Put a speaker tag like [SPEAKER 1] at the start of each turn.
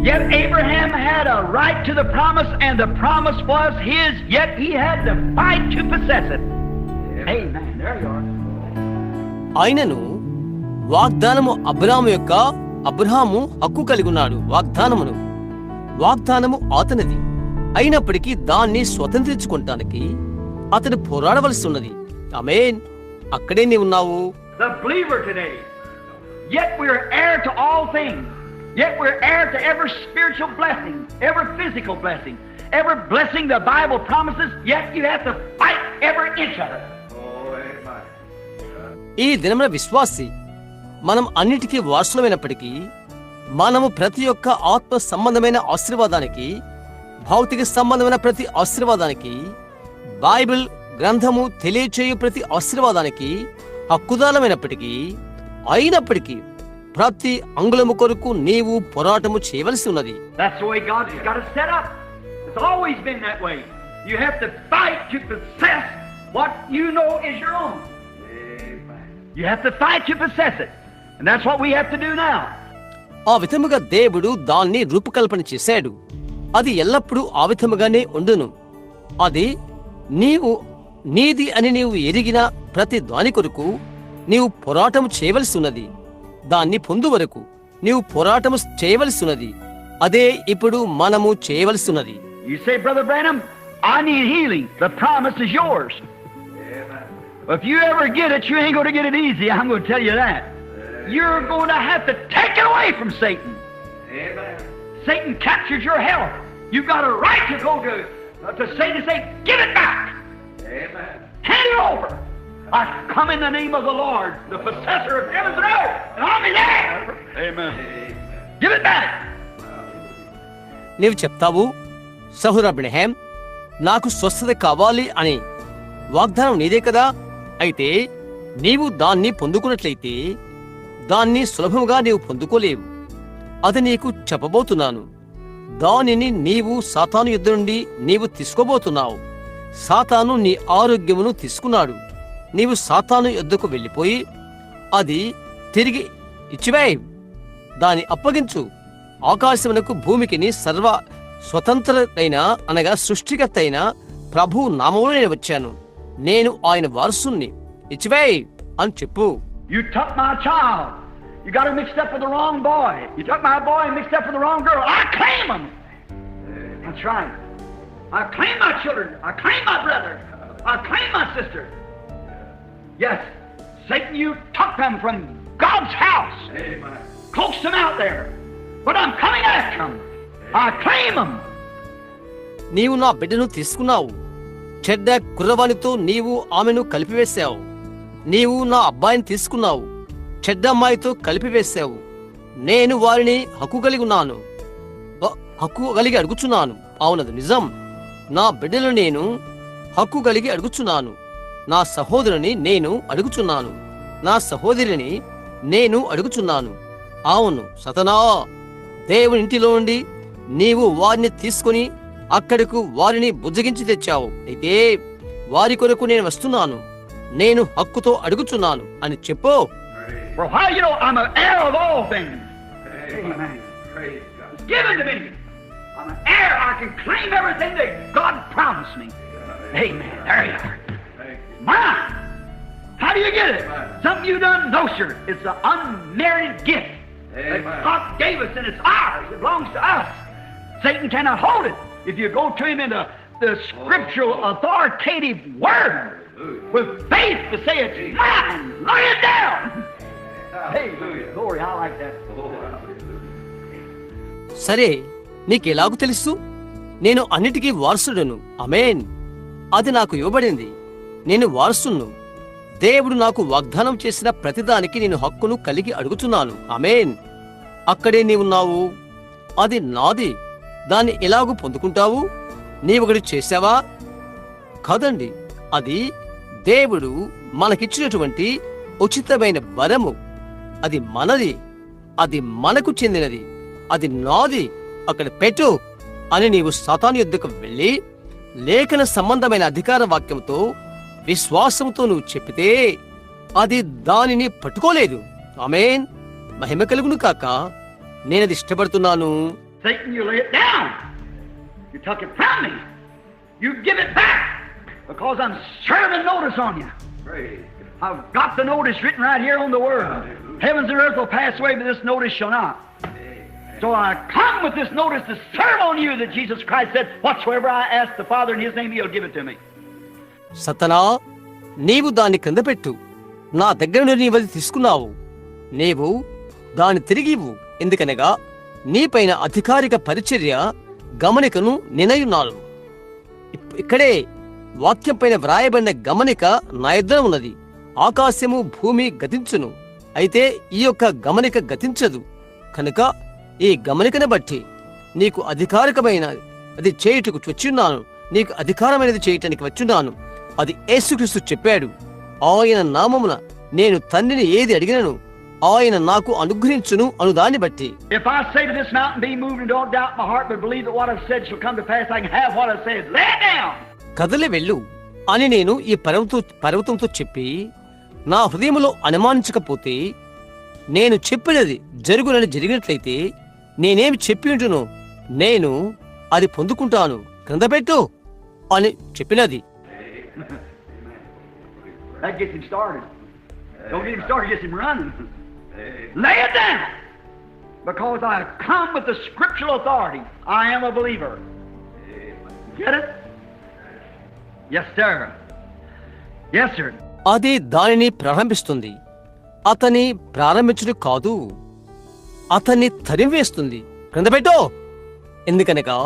[SPEAKER 1] Yet Abraham had a right to the promise, and the promise was his, yet he had to fight to possess it. Amen. There you are.
[SPEAKER 2] ఆయనను వాగ్దానము అబ్రహాము హక్కు కలిగి ఉన్నాడు. వాగ్దానము అతనిది అయినప్పటికీ దాన్ని స్వతంత్రించుకోవటానికి అతను పోరాడవలసి ఉన్నది. ఆమేన్. అక్కడే నీవు ఉన్నావు.
[SPEAKER 1] The believer today, yet we're heir to all things, yet we're heir to every spiritual blessing, every physical blessing, every blessing the Bible promises, yet you have to fight every inch of it.
[SPEAKER 2] ఈ దినమున విశ్వాసి మనం అన్నిటికీ వారసులమైనప్పటికీ మనము ప్రతి ఒక్క ఆత్మ సంబంధమైన ఆశీర్వాదానికి, భౌతిక సంబంధమైన ప్రతి ఆశీర్వాదానికి, బైబిల్ గ్రంథము తెలియచేయు ప్రతి ఆశీర్వాదానికి అయినప్పటికీ ప్రతి అంగుళము కొరకు నీవు పోరాటము చేయవలసి ఉన్నది.
[SPEAKER 1] That's the way God's got it set up. It's always been that way. You have to fight to possess what you know is your own. You have to fight to possess it. And that's what we have to do now.
[SPEAKER 2] ఆ విధముగా దేవుడు దాన్ని రూపకల్పన చేశాడు. అది ఎల్లప్పుడూ ఆ విధముగానే ఉండును. అది నీది అని నీవు ఎరిగిన ప్రతి దాని కొరకు నీవు పోరాటము చేయవలసి ఉన్నది. దాన్ని పొందు వరకు నీవు పోరాటము చేయవలసి ఉన్నది. అదే ఇప్పుడు మనము చేయవలసి ఉన్నది.
[SPEAKER 1] You say, Brother Branham, I need healing. The promise is yours. If you ever get it, you ain't going to get it easy. I'm going to tell you that. You're going to have to take it away from Satan. Satan captures your health. You've got a right to go to Satan and say, give it back. Hand it over. I come in the name of the Lord, the possessor of heavens and earth, and I'll be there. Amen. Give it back.
[SPEAKER 2] నీవు చెప్తావు, సహోదర Abraham, నాకు స్వస్థత కావాలి అని. వాగ్దానం నీదే కదా. అయితే నీవు దాన్ని పొందుకున్నట్లయితే దాన్ని సులభంగా నీవు పొందుకోలేవు. అది నీకు చెప్పబోతున్నాను. దానిని నీవు సాతాను యుద్ధ నుండి నీవు తీసుకోబోతున్నావు. సాతాను నీ ఆరోగ్యమును తీసుకున్నాడు. నీవు సాతాను యుద్ధకు వెళ్ళిపోయి అది తిరిగి ఇచ్చివేయి. దాన్ని అప్పగించు. ఆకాశమునకు భూమికిని సర్వ స్వతంత్రైన అనగా సృష్టికర్త అయిన ప్రభు నామములో నేను వచ్చాను. నేను ఆయన వారసుని. ఇచ్చివేయి అని చెప్పు.
[SPEAKER 1] You took my child. You got her mixed up with the wrong boy. You took my boy and mixed up with the wrong girl. I claim them. That's right. I claim my children. I claim my brother. I claim my sister. Yes, Satan, you took them from God's house. Amen. Coaxed them out there. But I'm coming after them. I claim them.
[SPEAKER 2] నీవు నా బిడ్డను తీసుకున్నావు. చెడ్డ కుర్రవానితో నీవు ఆమెను కలిపివేశావు. నీవు నా అబ్బాయిని తీసుకున్నావు. చెడ్డ అమ్మాయితో కలిపివేశావు. నేను వారిని హక్కు కలిగి అడుగుచున్నాను. అవునది నిజం. నా బిడ్డలు నేను హక్కు కలిగి అడుగుచున్నాను. నా సహోదరుని నేను అడుగుచున్నాను. నా సహోదరిని నేను అడుగుచున్నాను. అవును సతనా, దేవుని ఇంటిలో నుండి నీవు వారిని తీసుకుని అక్కడకు వారిని బుజ్జగించి తెచ్చావు. అయితే వారి కొరకు నేను వస్తున్నాను. నేను హక్కుతో అడుగుచున్నాను అని చెప్పు.
[SPEAKER 1] For how you know I'm an heir of all things. Amen. It's given to me. I'm an heir. I can claim everything that God promised me. Amen. There you are. Mine. How do you get it? Something you done? No, sir. It's an unmerited gift that God gave us, and it's ours. It belongs to us. Satan cannot hold it. If you go to him in the scriptural authoritative word with faith to say it's mine, lay it down. Hey, glory, I like that.
[SPEAKER 2] సరే, నీకెలాగూ తెలుసు? నేను అన్నిటికీ వారసుడను. ఆమేన్. అది నాకు ఇవ్వబడింది. నేను వారసును. దేవుడు నాకు వాగ్దానం చేసిన ప్రతిదానికి నేను హక్కును కలిగి అడుగుతున్నాను. ఆమేన్. అక్కడే నీవున్నావు. అది నాది. దాన్ని ఎలాగూ పొందుకుంటావు? నీవొకటి చేశావా? కాదండి, అది దేవుడు మనకిచ్చినటువంటి ఉచితమైన వరము. అది మనది. అది మనకు చెందినది. అది నాది. అక్కడ పెట్టు అని నీవు సాతాను యుద్ధకు వెళ్ళి లేఖన సంబంధమైన అధికార వాక్యంతో విశ్వాసంతో నువ్వు చెప్పితే అది దానిని పట్టుకోలేదు. ఆమేన్. మహిమ కలుగును కాక. నేనది ఇష్టపడుతున్నాను.
[SPEAKER 1] Satan, you lay it down. You took it from me. You give it back because I'm serving notice on you. I've got the notice written right here on the Word. Heavens and earth will pass away, but this notice shall not. So I come with this notice to serve on you that Jesus Christ said, whatsoever I ask the Father in His name, He'll give it to me.
[SPEAKER 2] సతనా, నీవు దాన్ని క్రింద పెట్టు. నా దగ్గర నుండి నీవది తీసుకున్నావు. నీవు దాన్ని తిరిగి ఇవ్వు. ఎందుకనగా నీపైన అధికారిక పరిచర్య గమనికను నినయున్నాను. ఇక్కడే వాక్యం పైన వ్రాయబడిన గమనిక నా యొద్ద ఉన్నది. ఆకాశము భూమి గతించును, అయితే ఈ యొక్క గమనిక గతించదు. కనుక ఈ గమనికను బట్టి నీకు అధికారికమైన అది చేయుటకు వచ్చున్నాను. నీకు అధికారమైనది చేయటానికి వచ్చున్నాను. అది యేసుక్రీస్తు చెప్పాడు. ఆయన నామమున నేను తండ్రిని ఏది అడిగినను ఆయన నాకు అనుగ్రహించును అను దాన్ని బట్టి.
[SPEAKER 1] If I say to this mountain, be moved, and don't doubt my heart, but believe that what I've said shall come to pass, I can have what I've said. Lay it down.
[SPEAKER 2] కదలి వెళ్ళు అని నేను ఈ పర్వతంతో చెప్పి నా హృదయములో అనుమానించకపోతే, నేను చెప్పినది జరుగునని జరిగినట్లయితే నేనేమి చెప్పి ఉంటును, నేను అది పొందుకుంటాను. క్రింద పెట్టు అని చెప్పినది.
[SPEAKER 1] That gets him started. Don't get him started, gets him running. Lay it down. Because I come with the scriptural authority. I am a believer. Get it? Yes, sir. Yes, sir.
[SPEAKER 2] అది దానిని ప్రారంభిస్తుంది. అతని ప్రారంభించడం కాదు, అతన్ని తరిమివేస్తుంది. క్రింద పెట్టు. ఎందుకనగా